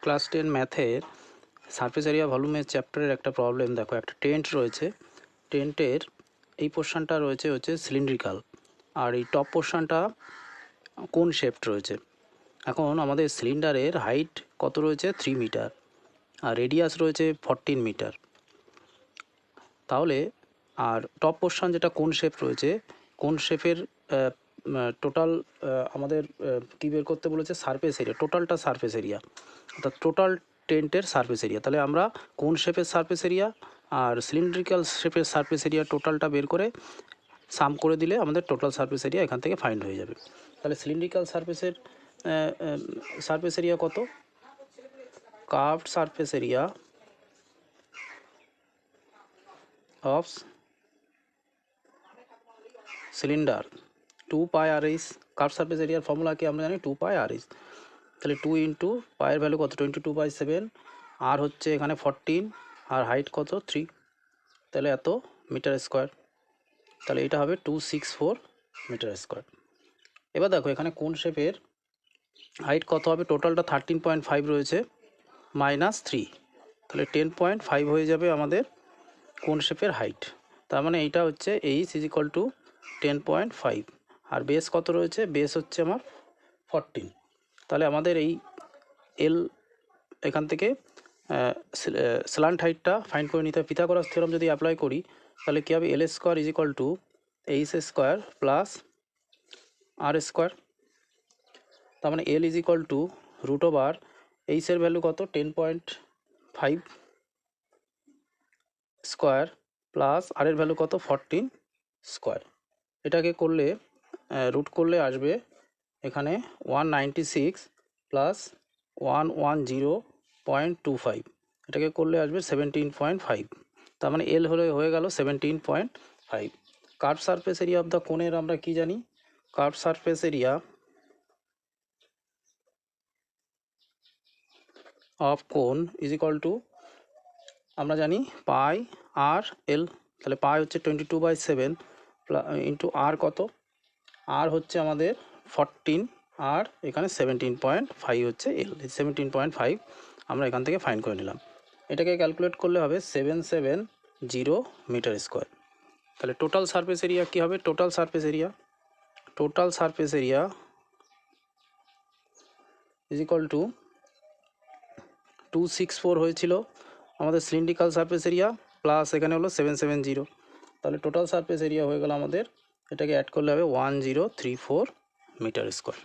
Class 10 ম্যাথের surface area ভলিউমের চ্যাপ্টারের একটা প্রবলেম। দেখো, একটা টেন্ট রয়েছে, টেন্টের এই পোর্শনটা রয়েছে হচ্ছে সিলিন্ড্রিক্যাল, আর এই টপ পোর্শনটা কোন শেপড রয়েছে। এখন আমাদের সিলিন্ডারের হাইট কত রয়েছে 3 মিটার, আর রেডিয়াস রয়েছে 14 মিটার। তাহলে আর টপ পোর্শন যেটা কোন শেপ রয়েছে, কোন শেপের টোটাল আমাদের কী বের করতে বলেছে, সারফেস এরিয়া, টোটালটা সারফেস এরিয়া, অর্থাৎ টোটাল টেন্টের সারফেস এরিয়া। তাহলে আমরা কোন শেপের সারফেস এরিয়া আর সিলিন্ড্রিক্যাল শেপের সারফেস এরিয়া টোটালটা বের করে সাম করে দিলে আমাদের টোটাল সারফেস এরিয়া এখান থেকে ফাইন্ড হয়ে যাবে। তাহলে সিলিন্ড্রিক্যাল সারফেসের সারফেস এরিয়া কত, curved surface area of cylinder 2 pi r h. Curve surface এরিয়ার ফর্মুলা কি আমরা জানি, 2 পাই আর এইচ। তাহলে 2 ইন্টু পায়ের ভ্যালু কত, 22/7, আর হচ্ছে এখানে 14, আর হাইট কত 3, তাহলে এত মিটার স্কোয়ার। তাহলে এটা হবে 264 মিটার স্কোয়ার। এবার দেখো এখানে কোন শেপের হাইট কত হবে, টোটালটা 13.5 রয়েছে, -3, তাহলে 10.5 হয়ে যাবে আমাদের কোন শেপের হাইট। তার মানে এইটা হচ্ছে এইচ ইজ ইকুয়াল টু 10.5, আর বেস কত রয়েছে, বেস হচ্ছে আমার 14। তাহলে আমাদের এই এল এখান থেকে স্ল্যান্ট হাইটটা ফাইন্ড করে নিতে হবে। পিথাগোরাস থিওরাম যদি অ্যাপ্লাই করি তাহলে কী হবে, L square is equal to H square plus R square. তার মানে L is equal to root over এইচের ভ্যালু কত 10.5 স্কোয়ার প্লাস আরের ভ্যালু কত 14 স্কোয়ার। এটাকে করলে রুট করলে আসবে এখানে 196 প্লাস 110.25, এটাকে করলে আসবে 17.5। তার মানে এল হয়ে গেল 17.5। Curved surface area of the কোনের আমরা কি জানি, curved surface area of cone is equal to আমরা জানি পাই আর এল। তাহলে পাই হচ্ছে 22/7 ইন্টু আর কত, আর হচ্ছে আমাদের 14, আর এখানে 17.5 হচ্ছে এল। 17.5 আমরা এখান থেকে ফাইন্ড করে নিলাম। এটাকে ক্যালকুলেট করলে হবে 770 মিটার স্কোয়ার। তাহলে টোটাল সারফেস এরিয়া কী হবে, total surface area is equal two 264 হয়েছিল আমাদের সিলিন্ড্রিক্যাল সারফেস এরিয়া, প্লাস এখানে হলো 770। তাহলে টোটাল সারফেস এরিয়া হয়ে গেল আমাদের, এটাকে অ্যাড করলে হবে 1034 মিটার স্কোয়ার।